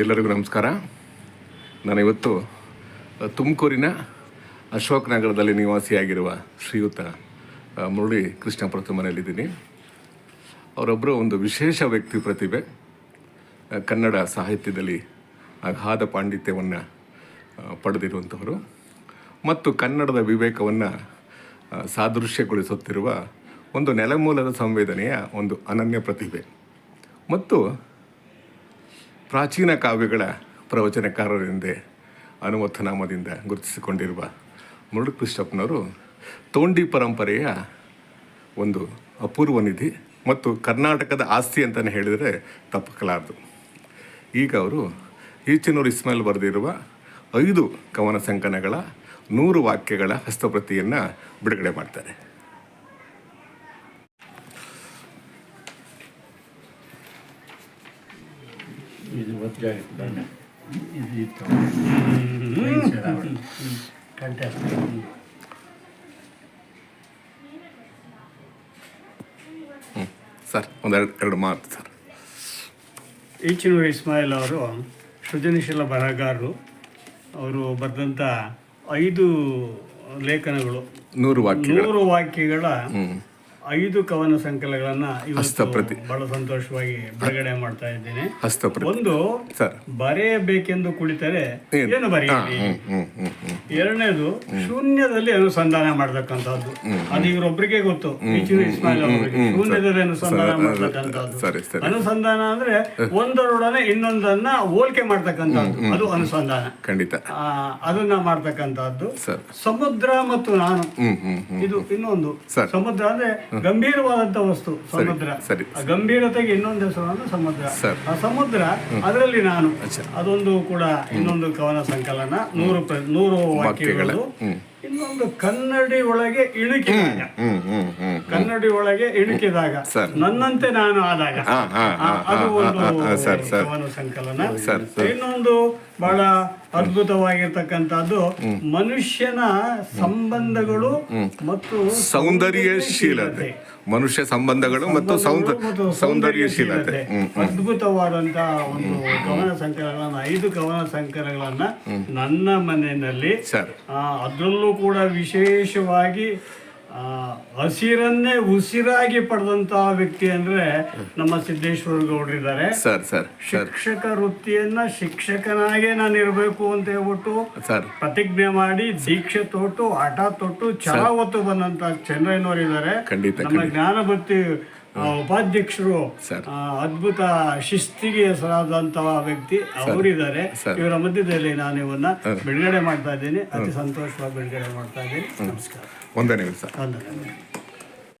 ಎಲ್ಲರಿಗೂ ನಮಸ್ಕಾರ. ನಾನಿವತ್ತು ತುಮಕೂರಿನ ಅಶೋಕ್ ನಗರದಲ್ಲಿ ನಿವಾಸಿಯಾಗಿರುವ ಶ್ರೀಯುತ ಮುರಳಿ ಕೃಷ್ಣ ಪ್ರತು ಮನೆಯಲ್ಲಿದ್ದೀನಿ. ಅವರೊಬ್ಬರು ಒಂದು ವಿಶೇಷ ವ್ಯಕ್ತಿ ಪ್ರತಿಭೆ. ಕನ್ನಡ ಸಾಹಿತ್ಯದಲ್ಲಿ ಅಗಾಧ ಪಾಂಡಿತ್ಯವನ್ನು ಪಡೆದಿರುವಂಥವರು ಮತ್ತು ಕನ್ನಡದ ವಿವೇಕವನ್ನು ಸಾದೃಶ್ಯಗೊಳಿಸುತ್ತಿರುವ ಒಂದು ನೆಲಮೂಲದ ಸಂವೇದನೆಯ ಒಂದು ಅನನ್ಯ ಪ್ರತಿಭೆ ಮತ್ತು ಪ್ರಾಚೀನ ಕಾವ್ಯಗಳ ಪ್ರವಚನಕಾರರೆಂದೇ ಅನುಮಥನಾಮದಿಂದ ಗುರುತಿಸಿಕೊಂಡಿರುವ ಮುರಳಿ ಕೃಷ್ಣಪ್ಪನವರು ತೋಂಡಿ ಪರಂಪರೆಯ ಒಂದು ಅಪೂರ್ವ ನಿಧಿ ಮತ್ತು ಕರ್ನಾಟಕದ ಆಸ್ತಿ ಅಂತಲೇ ಹೇಳಿದರೆ ತಪ್ಪಲಾರದು. ಈಗ ಅವರು ಈಚನೂರು ಇಸ್ಮಾಯಿಲ್ ಬರೆದಿರುವ 5 ಕವನ ಸಂಕಲನಗಳ 100 ವಾಕ್ಯಗಳ ಹಸ್ತಪ್ರತಿಯನ್ನು ಬಿಡುಗಡೆ ಮಾಡ್ತಾರೆ. ಇದು ಒತ್ತಾಗಿತ್ತು ಇದು ಇತ್ತು ಸರ್ ಒಂದೆರಡು ಮಾತು ಸರ್. ಈಚನೂರು ಇಸ್ಮಾಯಿಲ್ ಅವರು ಸೃಜನಶೀಲ ಬರಹಗಾರರು. ಅವರು ಬರೆದಂಥ 5 ಲೇಖನಗಳು 100 ವಾಕ್ಯಗಳ 5 ಕವನ ಸಂಕಲನಗಳನ್ನ ಇವತ್ತು ಬಹಳ ಸಂತೋಷವಾಗಿ ಬಿಡುಗಡೆ ಮಾಡ್ತಾ ಇದ್ದೇನೆ. ಒಂದು, ಬರೆಯಬೇಕೆಂದು ಕುಳಿತರೆ ಏನು ಬರೆಯಲಿ. ಎರಡನೇದು, ಶೂನ್ಯದಲ್ಲಿ ಅನುಸಂಧಾನ ಮಾಡ್ತಕ್ಕಂಥದ್ದು. ಅದು ಇವರೊಬ್ಬರಿಗೆ ಗೊತ್ತು, ಈಚನೂರು ಇಸ್ಮಾಯಿಲ್ ಅವರಿಗೆ. ಶೂನ್ಯದಲ್ಲಿ ಅನುಸಂಧಾನ ಮಾಡ್ತಕ್ಕಂಥದ್ದು. ಅನುಸಂಧಾನ ಅಂದ್ರೆ ಒಂದರೊಡನೆ ಇನ್ನೊಂದನ್ನ ಹೋಲಿಕೆ ಮಾಡ್ತಕ್ಕಂಥದ್ದು, ಅದು ಅನುಸಂಧಾನ. ಖಂಡಿತ ಅದನ್ನ ಮಾಡ್ತಕ್ಕಂಥದ್ದು. ಸಮುದ್ರ ಮತ್ತು ನಾನು, ಇದು ಇನ್ನೊಂದು. ಸಮುದ್ರ ಅಂದ್ರೆ ಗಂಭೀರವಾದಂತ ವಸ್ತು ಸಮುದ್ರ. ಆ ಗಂಭೀರತೆಗೆ ಇನ್ನೊಂದು ಹೆಸರು ಅಂದ್ರೆ ಸಮುದ್ರ. ಆ ಸಮುದ್ರ, ಅದರಲ್ಲಿ ನಾನು, ಅದೊಂದು ಕೂಡ ಇನ್ನೊಂದು ಕವನ ಸಂಕಲನ. 100 ವಾಕ್ಯಗಳು. ಇನ್ನೊಂದು ಕನ್ನಡಿ ಒಳಗೆ ಇಣುಕಿದಾಗ, ಕನ್ನಡಿ ಒಳಗೆ ಇಣುಕಿದಾಗ, ನನ್ನಂತೆ ನಾನು ಆದಾಗ, ಅದು ಒಂದು ಕವನ ಸಂಕಲನ. ಇನ್ನೊಂದು ಬಹಳ ಅದ್ಭುತವಾಗಿರ್ತಕ್ಕಂಥದ್ದು, ಮನುಷ್ಯನ ಸಂಬಂಧಗಳು ಮತ್ತು ಸೌಂದರ್ಯಶೀಲತೆ. ಮನುಷ್ಯ ಸಂಬಂಧಗಳು ಮತ್ತು ಸೌಂದರ್ಯಶೀಲತೆ. ಅದ್ಭುತವಾದಂತಹ ಒಂದು ಕವನ ಸಂಕಲನ, 5 ಕವನ ಸಂಕಲನಗಳನ್ನ ನನ್ನ ಮನೆಯಲ್ಲಿ, ಅದರಲ್ಲೂ ಕೂಡ ವಿಶೇಷವಾಗಿ ಹಸಿರನ್ನೇ ಉಸಿರಾಗಿ ಪಡೆದಂತಹ ವ್ಯಕ್ತಿ ಅಂದ್ರೆ ನಮ್ಮ ಸಿದ್ದೇಶ್ವರ ಗೌಡ್ರಿದ್ದಾರೆ. ಶಿಕ್ಷಕ ವೃತ್ತಿಯನ್ನ ಶಿಕ್ಷಕನಾಗೆ ನಾನು ಇರಬೇಕು ಅಂತ ಹೇಳ್ಬಿಟ್ಟು ಪ್ರತಿಜ್ಞೆ ಮಾಡಿ ದೀಕ್ಷೆ ತೊಟ್ಟು ಹಠ ತೊಟ್ಟು ಛಲ ಹೊತ್ತು ಬಂದಂತ ಚಂದ್ರಯ್ಯನವರಿದ್ದಾರೆ. ನಮ್ಮ ಜ್ಞಾನಭಕ್ತಿ ಉಪಾಧ್ಯಕ್ಷರು, ಅದ್ಭುತ ಶಿಸ್ತಿಗೆ ಹೆಸರಾದಂತಹ ವ್ಯಕ್ತಿ ಅವರಿದ್ದಾರೆ. ಇವರ ಮಧ್ಯದಲ್ಲಿ ನಾನು ಇವನ್ನ ಬಿಡುಗಡೆ ಮಾಡ್ತಾ ಇದ್ದೀನಿ. ಅತಿ ಸಂತೋಷವಾಗಿ ಬಿಡುಗಡೆ ಮಾಡ್ತಾ ಇದ್ದೀನಿ. ನಮಸ್ಕಾರ. ವಂದನೆಗಳು ಸರ್.